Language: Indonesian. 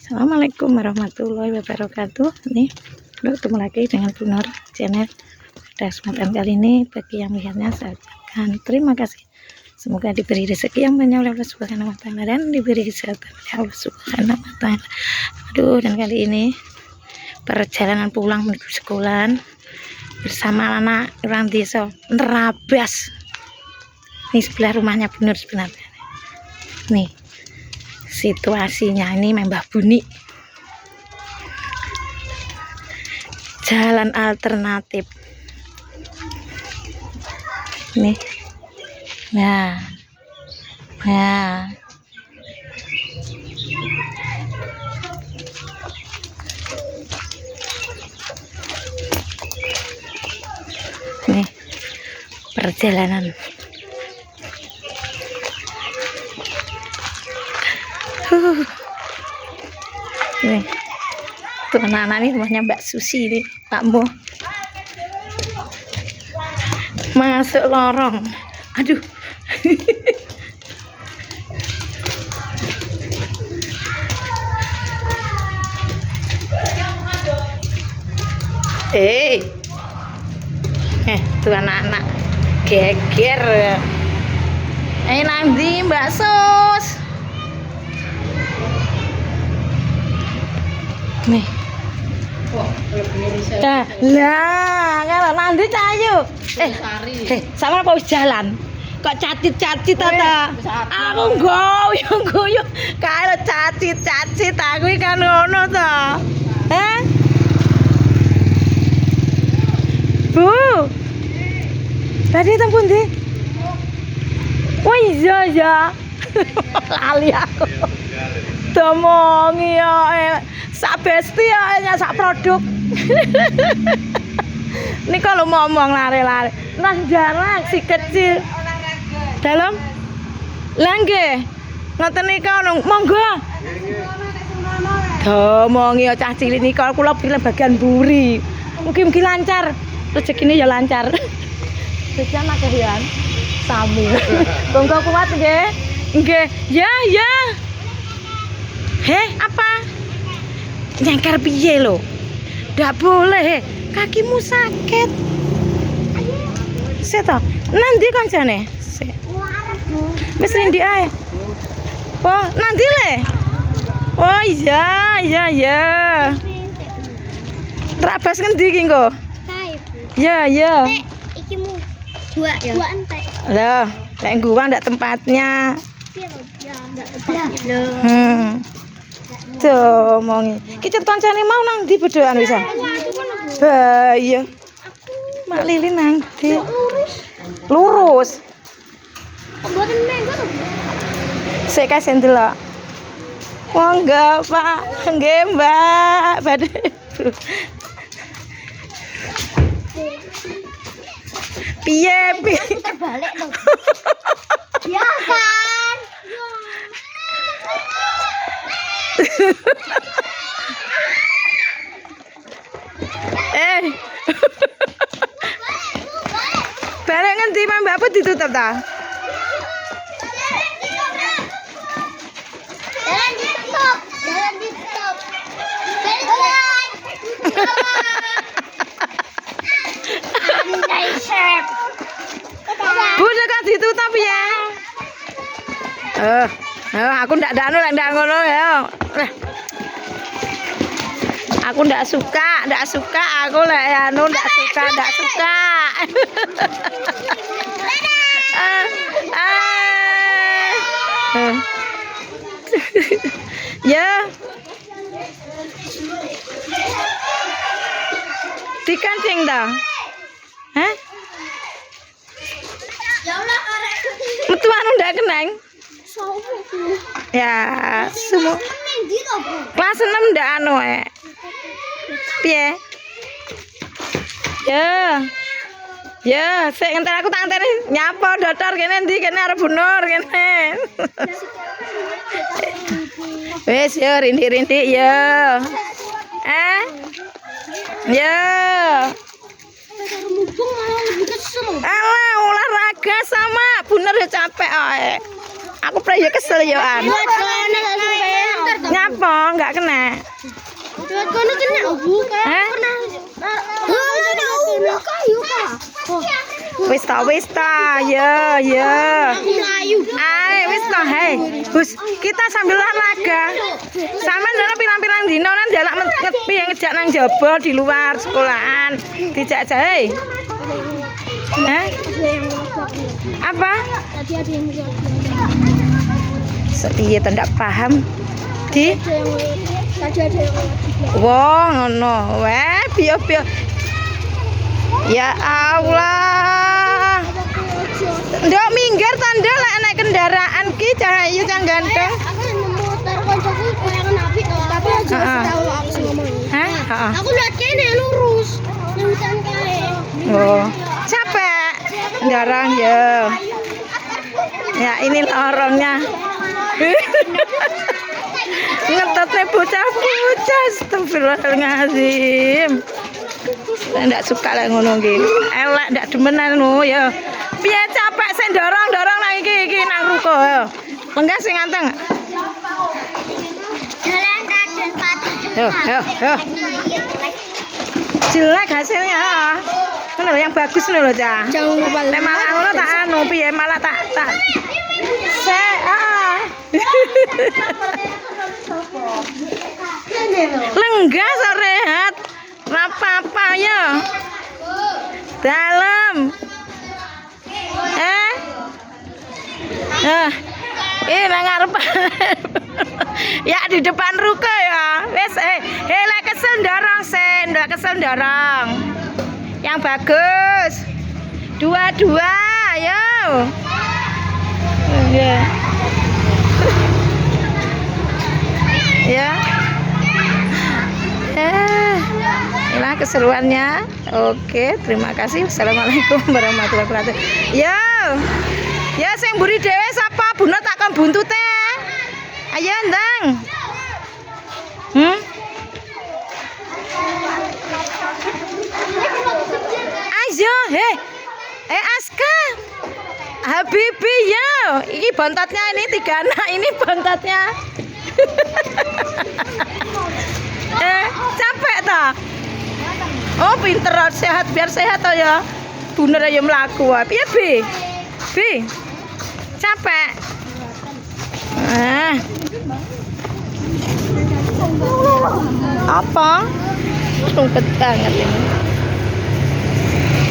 Assalamualaikum warahmatullahi wabarakatuh. Nih, ketemu lagi dengan Bu Nur channel. Pada kesempatan kali ini, bagi yang melihatnya saya ucapkan terima kasih. Semoga diberi rezeki yang banyak oleh Allah Subhanahu wa Ta'ala dan diberi kesehatan oleh Allah Subhanahu wa Ta'ala. Aduh, dan kali ini perjalanan pulang menuju sekolah bersama anak orang desa Nerabas. Ini sebelah rumahnya Bu Nur sebenarnya. Nih, situasinya ini Mbah Buni. Jalan alternatif. Nih. Nah. Nih. Perjalanan. Nih, tuh anak-anak nih rumahnya Mbak Susi nih, Pak Mo. Masuk lorong, aduh. Tuh anak-anak geger. Nanti Mbak Sus. Nih. Lah, kalau nanti cayu. Sama apa wis jalan? Kok cacit-cacit ta? Aku goyo-goyo kalau cacit-cacit aku kan ngono ta. Bu. Tadi tempun ndi? Oh iya. Lali aku. Domongi ya sak besti ya sak produk. Ini kalau ngomong lari-lari nah jarang si kecil dalam langge ngoten nika monggo domongi ya cah cilik nika kula pilih bagian buri mungkin lancar rezekine ya lancar sejan akehan sami monggo kuat nggih ya apa nyengker piye lo? Ndak boleh, kakimu sakit. Seto, nanti kancane. Wis rendi ae. Oh, nanti le. Oh iya. Rabas ngendi ki engko? Ya. Iki mu dua entek. Lah, lek gua ndak tempatnya. Ya, enggak tempatnya. Tuh, mongi. Ki kancane mau nang ndi bedoan wisan? Iya. Mak Lili nang ndi? Lurus. Mboten menggo to. Sik kae ndelok. Monggo, Pak. Nggih, Mbak. Badhe. Piye? Terbalik to. Ya kan. Bareng ngendi Mbak apa ditutup ta? Jalan ditutup. Bu nek ditutup ya. Aku ndak ngono ya. Aku ndak suka aku lek anu ndak suka. Ya. Dikancing ta? Hah? Ya Allah arek. Metu anu ndak keneng? Sopo ku? Ya, semua. Ndi to, Bu? Kelas 6 ndak anu piye? Ya, sik ngenter aku tak ngenteni nyapa dokter kene ndi kene arep Bu Nur kene. Wis yo rindik-rindik yo. Ya. Alah olahraga sama Bu Nur ya capek ae. Aku pernah ya kesel ya an. Nyapa Apa? Enggak kena. Lewat kono kena buka. Hah? Pernah. Buka yuk, Kak. Wis ta. Ya. Melayu. Ayo wis ta, hei. Gus, kita sambil olahraga. Sampeyan ndono pirang-pirang dino nang jalak ngepi ngejak nang jaba di luar sekolahan. Dijak-jak, hei. Hah? Apa? Tadi ada yang Sepiye ta ndak paham. Di tadi ada yang wah ngono. Weh, piye. Ya Allah. Ndok minggir tanda lek naik kendaraan ki Cahayu cang ganteng. aku memutar koncoku bayangan api tapi aja tahu aku sing ngomong. Hah? Heeh. Aku lihat kene lurus nang hutan kae. Oh, capek. Ndarang ya. Ya ini lorongnya. Ngetetnya bocah-bocah. Astagfirullahaladzim. Saya ndak suka lah ngono iki. Elek ndak demenan ngono ya. Piye capek sing dorong-dorong nang iki nang ruko ya. Lenggah sing nganteng. Jalan kaden pati. Yo. Jelek hasilnya. Ngono lho, yang bagus ngono lho, Cah. Jangan lupa Nek malah ngono tak anu piye malah tak. Lenggah rehat. Ora apa-apa ya. Dalam. Nang ngarep. Ya di depan ruko ya. Wis lek kesel ndorong ndak kesel ndorong. Yang bagus. Dua-dua, ayo. Ya. Ya. Inilah keseruannya. Oke, terima kasih. Assalamualaikum warahmatullahi wabarakatuh. Ya sing mburi dhewe sapa? Buna takon buntute. Ayo, Ndang. Ayo, Aska. Habibi ya. Ini bontatnya ini 3 anak ini bontatnya. Capek ta? Oh, pinter sehat biar sehat toh ya. Bener aja mlaku wae. Piye, Bi? Capek. Apa? Sungket banget ini.